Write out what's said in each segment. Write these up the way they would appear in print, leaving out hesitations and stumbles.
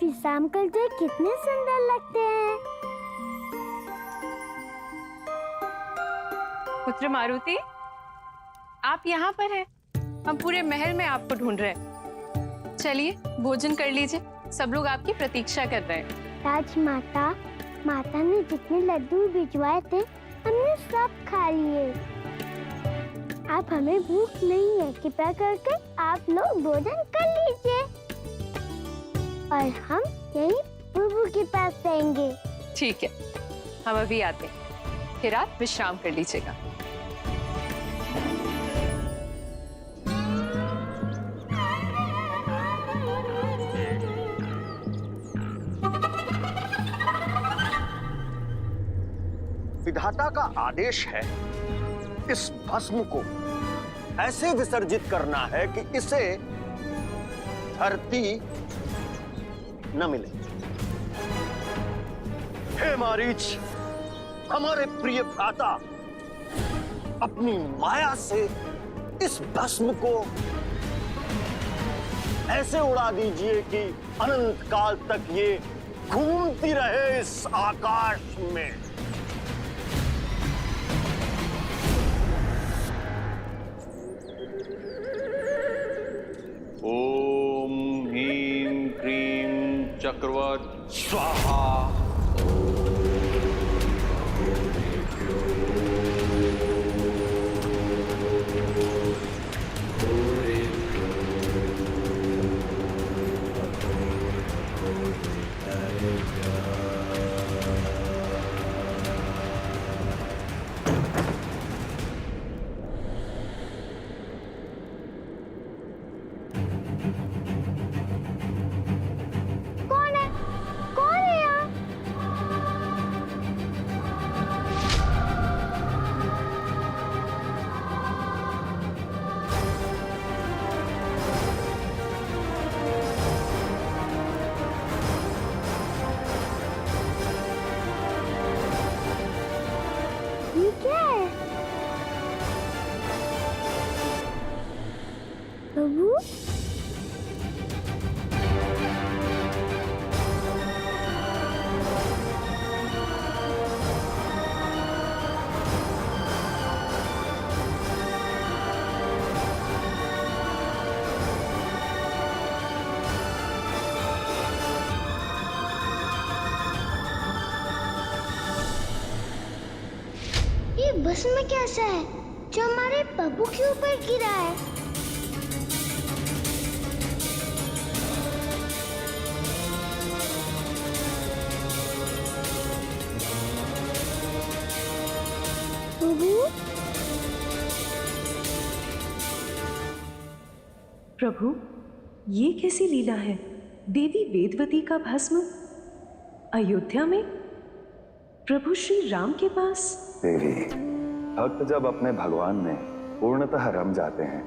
विश्राम करते कितने सुंदर लगते हैं। पुत्र मारुति, आप यहाँ पर हैं। हम पूरे महल में आपको ढूंढ रहे हैं। चलिए भोजन कर लीजिए, सब लोग आपकी प्रतीक्षा कर रहे हैं। राजमाता, माता ने जितने लड्डू भिजवाए थे हमने सब खा लिए। आप हमें भूख नहीं है, कृपया करके आप लोग भोजन कर लीजिए और हम यहीं प्रभु के पास रहेंगे। ठीक है, हम अभी आते हैं, फिर आप विश्राम कर लीजिएगा। विधाता का आदेश है इस भस्म को ऐसे विसर्जित करना है कि इसे धरती न मिले। हे मारीच, हमारे प्रिय भ्राता, अपनी माया से इस भस्म को ऐसे उड़ा दीजिए कि अनंत काल तक ये घूमती रहे इस आकाश में। ओम ह्रीं क्रीं चक्रवत् स्वाहा। कौन है? कौन है यहाँ? ये क्या है? प्रभु, ये भस्म कैसा है जो हमारे प्रभु के ऊपर गिरा है? प्रभु, ये कैसी लीला है? देवी वेदवती का भस्म अयोध्या में प्रभु श्री राम के पास। देवी, भक्त जब अपने भगवान में पूर्णतः रम जाते हैं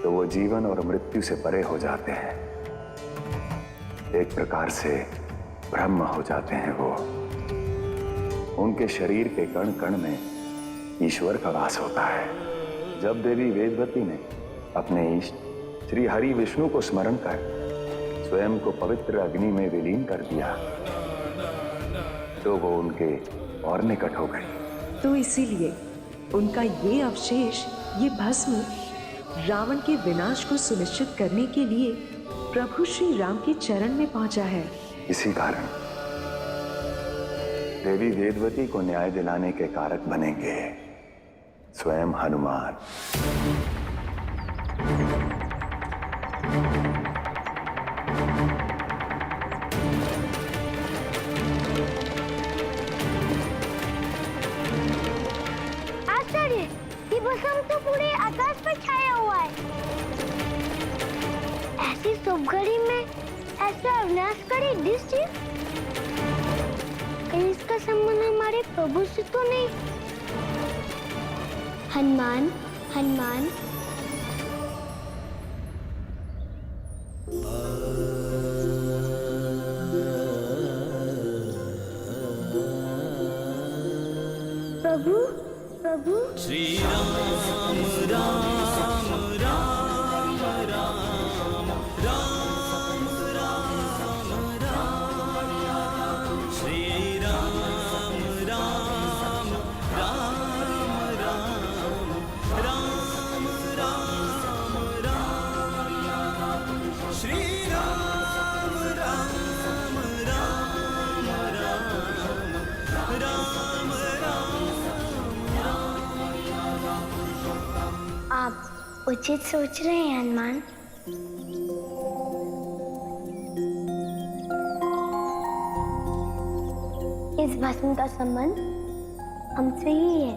तो वो जीवन और मृत्यु से परे हो जाते हैं। एक प्रकार से ब्रह्म हो जाते हैं वो। उनके शरीर के कण कण में ईश्वर का वास होता है। जब देवी वेदवती ने अपने इष्ट श्री हरि विष्णु को स्मरण कर स्वयं को पवित्र अग्नि में विलीन कर दिया तो वो उनके और निकट हो गई। तो इसीलिए उनका ये अवशेष, ये भस्म रावण के विनाश को सुनिश्चित करने के लिए प्रभु श्री राम के चरण में पहुंचा है। इसी कारण देवी वेदवती को न्याय दिलाने के कारक बनेंगे स्वयं हनुमान। आश्चर्य, ये भस्म तो पूरे आकाश पर छाया हुआ है। ऐसी शुभ घड़ी में ऐसा विनाशकारी दृश्य, इसका संबंध हमारे प्रभु से तो नहीं। हनुमान, हनुमान, प्रभु, प्रभु, श्री राम राम राम राम राम राम उचित सोच रहे हैं हनुमान। इस भस्म का संबंध हमसे ही है।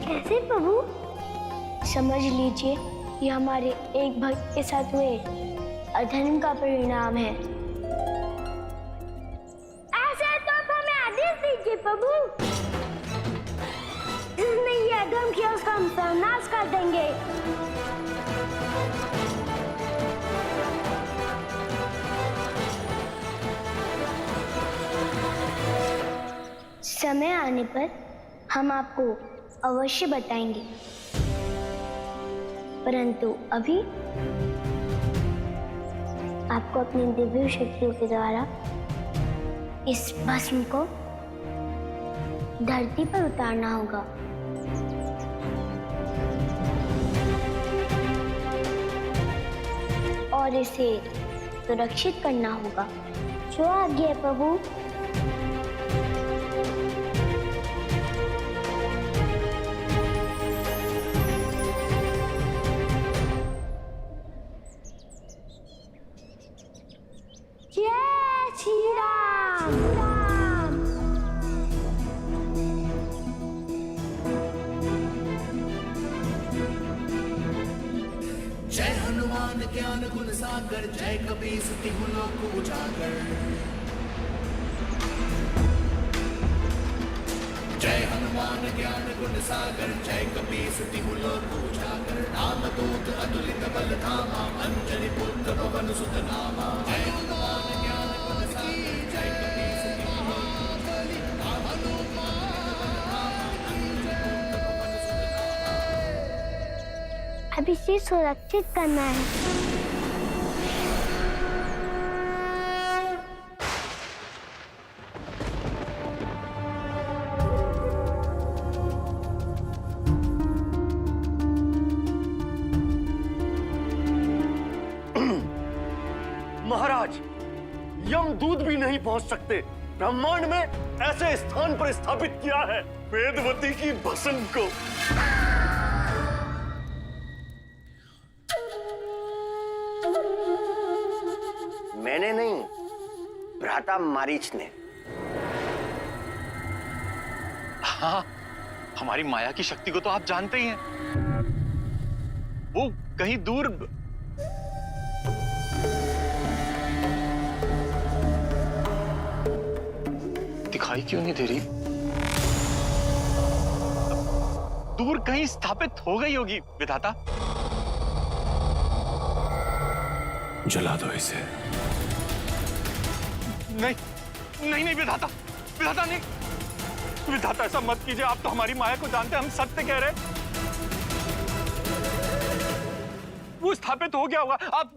कैसे प्रभु? समझ लीजिए, ये हमारे एक भक्त के साथ हुए अधर्म का परिणाम है। ऐसे तो आप हमें आदेश दीजिए प्रभु। जिसने ये अधर्म किया उसका हम सर्वनाश कर देंगे। समय आने पर हम आपको अवश्य बताएंगे, परंतु अभी आपको अपनी दिव्य शक्तियों के द्वारा इस भस्म को धरती पर उतारना होगा। और इसे सुरक्षित करना होगा। जो आज्ञा है प्रभु। जय श्री राम। जय हनुमान ज्ञान गुण सागर, जय कपीस तिहु लोक उजागर। जय हनुमान ज्ञान गुण सागर, जय कपीस तिहु लोक उजागर। राम दूत अतुलित बल धामा, अंजनी पुत्र पवन सुत नामा। जय हनुमान ज्ञान गुण सागर, जय कपीस तिहु लोक उजागर। राम दूत अब इसे सुरक्षित करना है। महाराज, यमदूत भी नहीं पहुंच सकते। ब्रह्मांड में ऐसे स्थान पर स्थापित किया है वेदवती की भस्म को। मैंने नहीं, भ्राता मारीच ने। हाँ, हमारी माया की शक्ति को तो आप जानते ही हैं। वो कहीं दूर दिखाई क्यों नहीं दे रही? दूर कहीं स्थापित हो गई होगी विधाता। जला दो इसे। नहीं नहीं नहीं विधाता, विधाता नहीं, विधाता ऐसा मत कीजिए। आप तो हमारी माया को जानते हैं, हम सत्य कह रहे हैं। वो स्थापित हो गया होगा। आप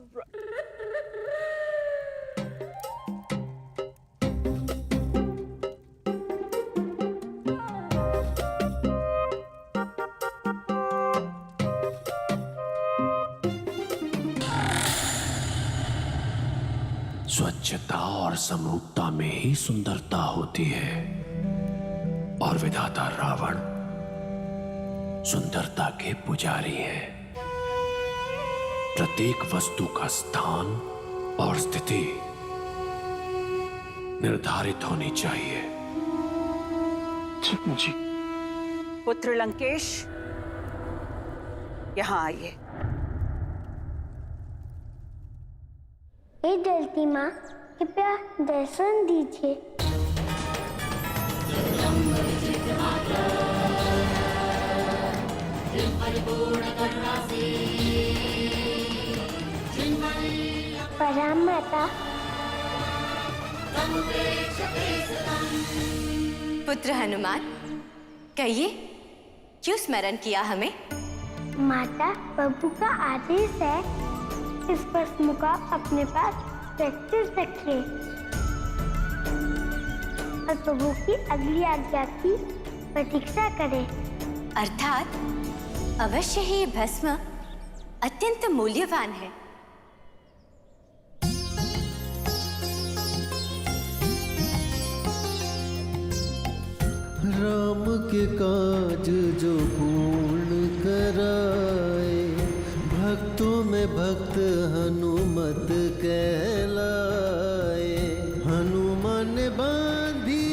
स्वच्छता और समरूपता में ही सुंदरता होती है, और विधाता रावण सुंदरता के पुजारी हैं। प्रत्येक वस्तु का स्थान और स्थिति निर्धारित होनी चाहिए। जी। पुत्र लंकेश, यहाँ आइए। हे दलती माँ, कृपया दर्शन दीजिए। प्रणाम माता। पुत्र हनुमान, कहिए, क्यों स्मरण किया हमें? माता, प्रभु का आदेश है इस भस्म का अपने पास सुरक्षित रखिए और प्रभु की अगली आज्ञा की प्रतीक्षा करें। अर्थात अवश्य ही भस्म अत्यंत मूल्यवान है। राम के काज जो पूर्ण कराए, भक्तों में भक्त हनुमत कहलाए। हनुमान बांधी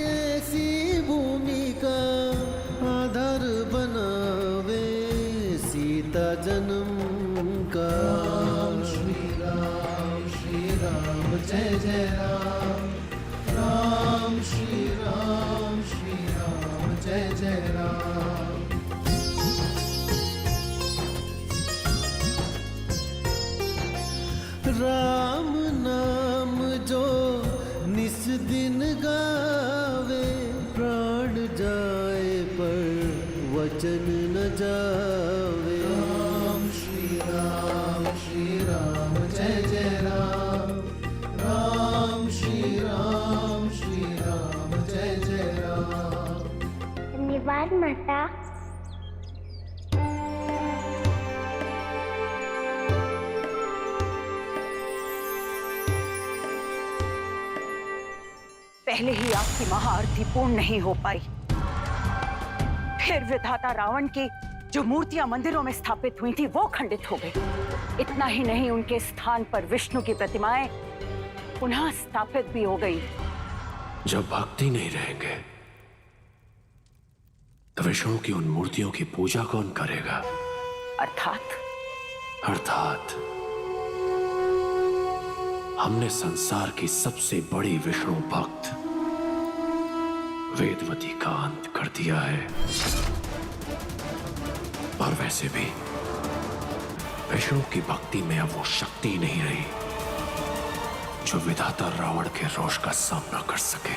ऐसी भूमिका, आधार बनावे सीता जन्म का। श्री राम जय जय राम, राम श्री राम जय जय राम। राम नाम जो निस दिन गावे, प्राण जाए पर वचन न जावे। राम श्री राम जय जय राम, राम श्री राम जय जय राम। धन्यवाद माता। पहले ही आपकी महाआरती पूर्ण नहीं हो पाई, फिर विधाता रावण की जो मूर्तियां मंदिरों में स्थापित हुई थी वो खंडित हो गई। इतना ही नहीं, उनके स्थान पर विष्णु की प्रतिमाएं पुनः स्थापित भी हो गई। जब भक्ति नहीं रहेंगे तो विष्णु की उन मूर्तियों की पूजा कौन करेगा? अर्थात हमने संसार की सबसे बड़ी विष्णु भक्त वेदवती का अंत कर दिया है। और वैसे भी विष्णु की भक्ति में अब वो शक्ति नहीं रही जो विधाता रावण के रोष का सामना कर सके।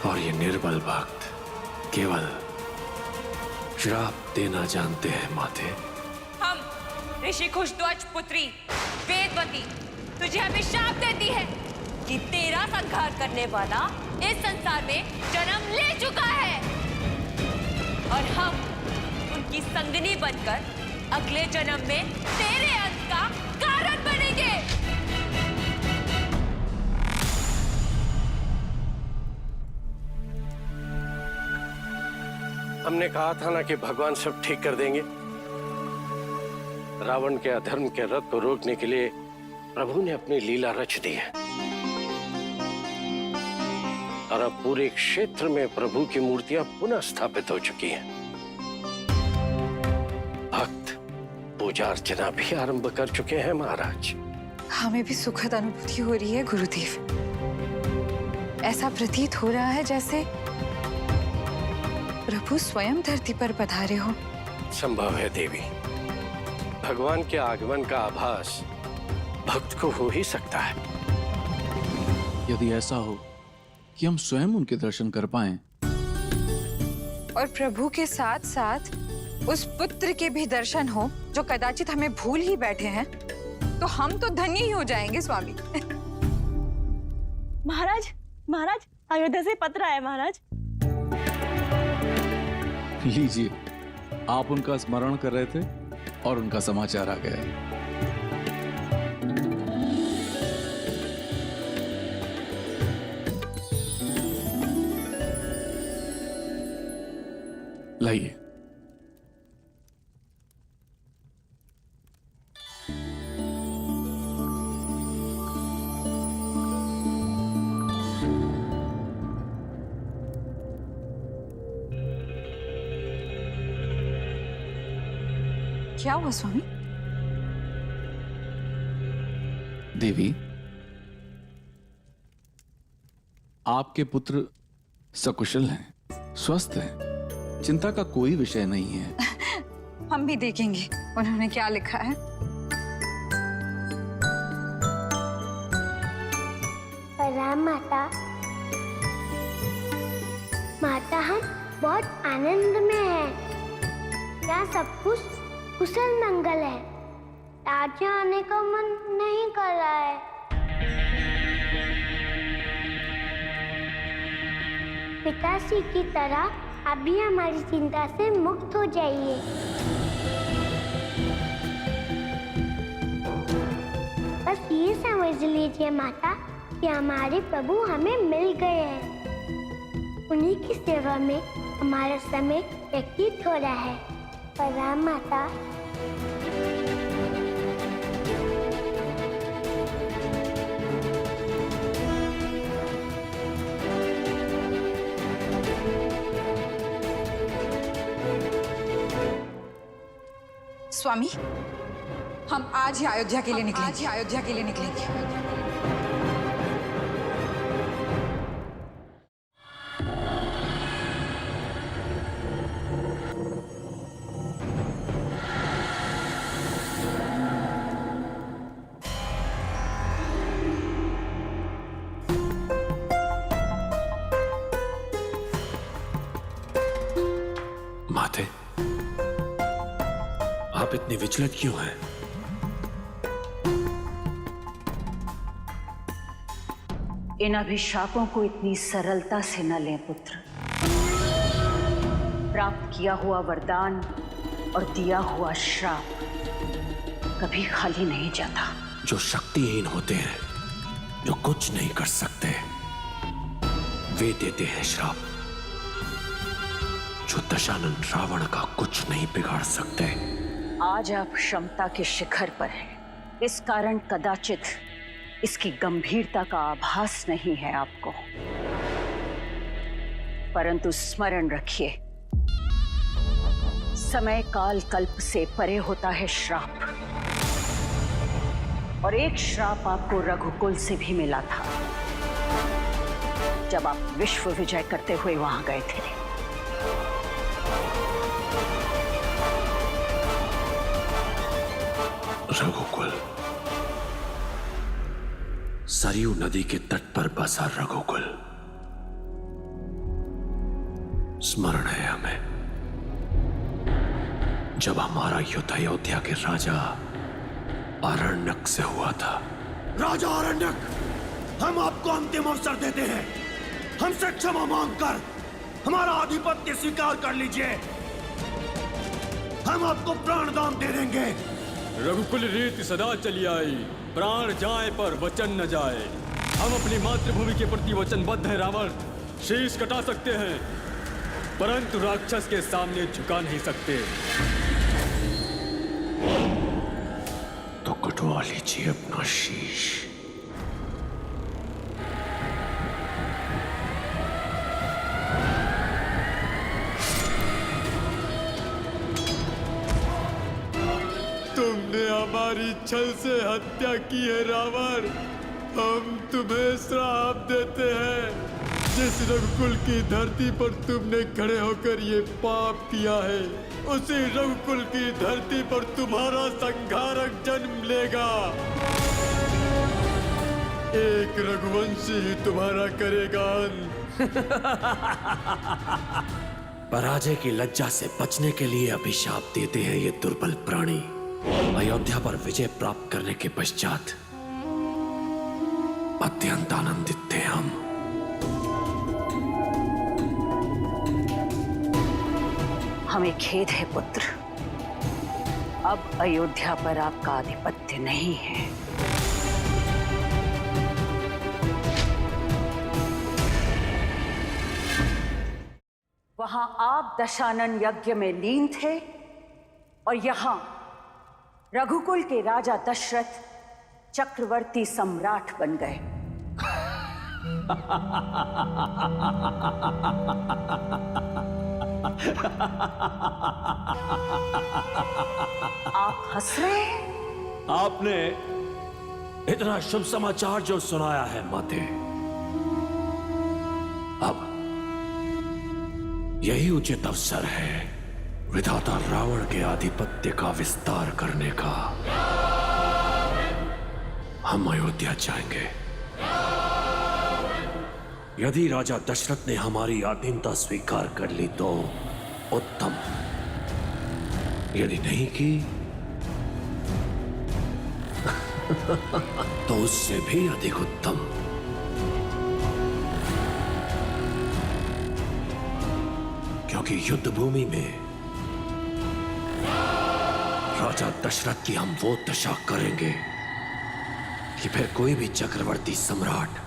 और ये निर्बल भक्त केवल श्राप देना जानते हैं माते। हम ऋषि खुशध्वज पुत्री वेदवती तुझे अभी शाप देती है कि तेरा संहार करने वाला इस संसार में जन्म ले चुका है, और हम उनकी संगनी बनकर अगले जन्म में तेरे अंत का कारण बनेंगे। हमने कहा था ना कि भगवान सब ठीक कर देंगे। रावण के अधर्म के रथ को रोकने के लिए प्रभु ने अपनी लीला रच दी है, और अब पूरे क्षेत्र में प्रभु की मूर्तियां पुनः स्थापित हो चुकी हैं। भक्त पूजा अर्चना भी आरंभ कर चुके हैं महाराज। हमें भी सुखद अनुभूति हो रही है गुरुदेव। ऐसा प्रतीत हो रहा है जैसे प्रभु स्वयं धरती पर पधारे हो। संभव है देवी, भगवान के आगमन का आभास भक्त को हो ही सकता है। यदि ऐसा हो कि हम स्वयं उनके दर्शन कर पाएं, और प्रभु के साथ साथ उस पुत्र के भी दर्शन हो जो कदाचित हमें भूल ही बैठे हैं, तो हम तो धन्य ही हो जाएंगे स्वामी। महाराज अयोध्या से पत्र आया महाराज। लीजिए, आप उनका स्मरण कर रहे थे और उनका समाचार आ गया। लाइए। क्या हुआ स्वामी? देवी, आपके पुत्र सकुशल हैं, स्वस्थ हैं, चिंता का कोई विषय नहीं है। हम भी देखेंगे उन्होंने क्या लिखा है। प्रणाम माता। माता, हम बहुत आनंद में हैं। यहाँ सब कुछ कुशल मंगल है। आज आने का मन नहीं कर रहा है। पिताश्री की तरह आप भी हमारी चिंता से मुक्त हो जाइए। बस ये समझ लीजिए माता कि हमारे प्रभु हमें मिल गए हैं। उन्हीं की सेवा में हमारा समय व्यतीत हो रहा है। प्रणाम माता। स्वामी, हम आज ही अयोध्या के लिए निकलेंगे। माते, आप इतनी विचलित क्यों हैं? इन अभिशापों को इतनी सरलता से न लें पुत्र। प्राप्त किया हुआ वरदान और दिया हुआ श्राप कभी खाली नहीं जाता। जो शक्तिहीन होते हैं, जो कुछ नहीं कर सकते, वे देते हैं श्राप। जो दशानन रावण का कुछ नहीं बिगाड़ सकते। आज आप क्षमता के शिखर पर हैं। इस कारण कदाचित इसकी गंभीरता का आभास नहीं है आपको, परंतु स्मरण रखिए, समय काल कल्प से परे होता है श्राप। और एक श्राप आपको रघुकुल से भी मिला था, जब आप विश्व विजय करते हुए वहां गए थे। रघुकुल, सरयू नदी के तट पर बसा रघुकुल। स्मरण है हमें, जब हमारा युद्ध अयोध्या के राजा आरण्यक से हुआ था। राजा आरण्यक, हम आपको अंतिम अवसर देते हैं। हमसे क्षमा मांगकर हमारा आधिपत्य स्वीकार कर लीजिए। हम आपको प्राणदान दे देंगे। रघुकुल रीति सदा चली आई, प्राण जाए पर वचन न जाए। हम अपनी मातृभूमि के प्रति वचनबद्ध हैं रावण। शीश कटा सकते हैं, परंतु राक्षस के सामने झुका नहीं सकते। तो कटवा लीजिए अपना शीश। तुमने हमारी छल से हत्या की है रावण। हम तुम्हें श्राप देते हैं। जिस रघुकुल की धरती पर तुमने खड़े होकर ये पाप किया है, उसी रघुकुल की धरती पर तुम्हारा संहारक जन्म लेगा। एक रघुवंशी ही तुम्हारा करेगा अंत। पराजय की लज्जा से बचने के लिए अभिशाप देते हैं ये दुर्बल प्राणी। अयोध्या पर विजय प्राप्त करने के पश्चात अत्यंत आनंदित थे हम। हमें खेद है पुत्र, अब अयोध्या पर आपका आधिपत्य नहीं है। वहां आप दशानन यज्ञ में लीन थे और यहां रघुकुल के राजा दशरथ चक्रवर्ती सम्राट बन गए। आप हंस रहे हैं? आपने इतना शुभ समाचार जो सुनाया है माते, अब यही उचित अवसर है विधाता रावण के आधिपत्य का विस्तार करने का। हम अयोध्या जाएंगे। यदि राजा दशरथ ने हमारी अधीनता स्वीकार कर ली तो उत्तम, यदि नहीं की तो उससे भी अधिक उत्तम। क्योंकि युद्ध भूमि में राजा दशरथ की हम वो दशा करेंगे कि फिर कोई भी चक्रवर्ती सम्राट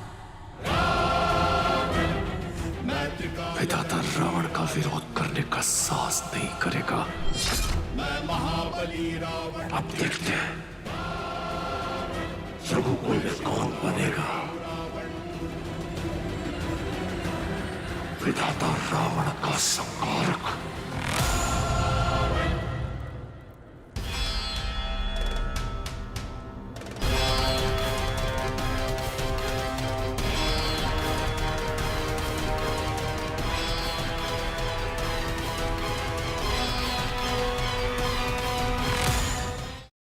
विधाता रावण का विरोध करने का साहस नहीं करेगा। अब देखते हैं रघुकुल में कौन बनेगा विधाता रावण का संहारक।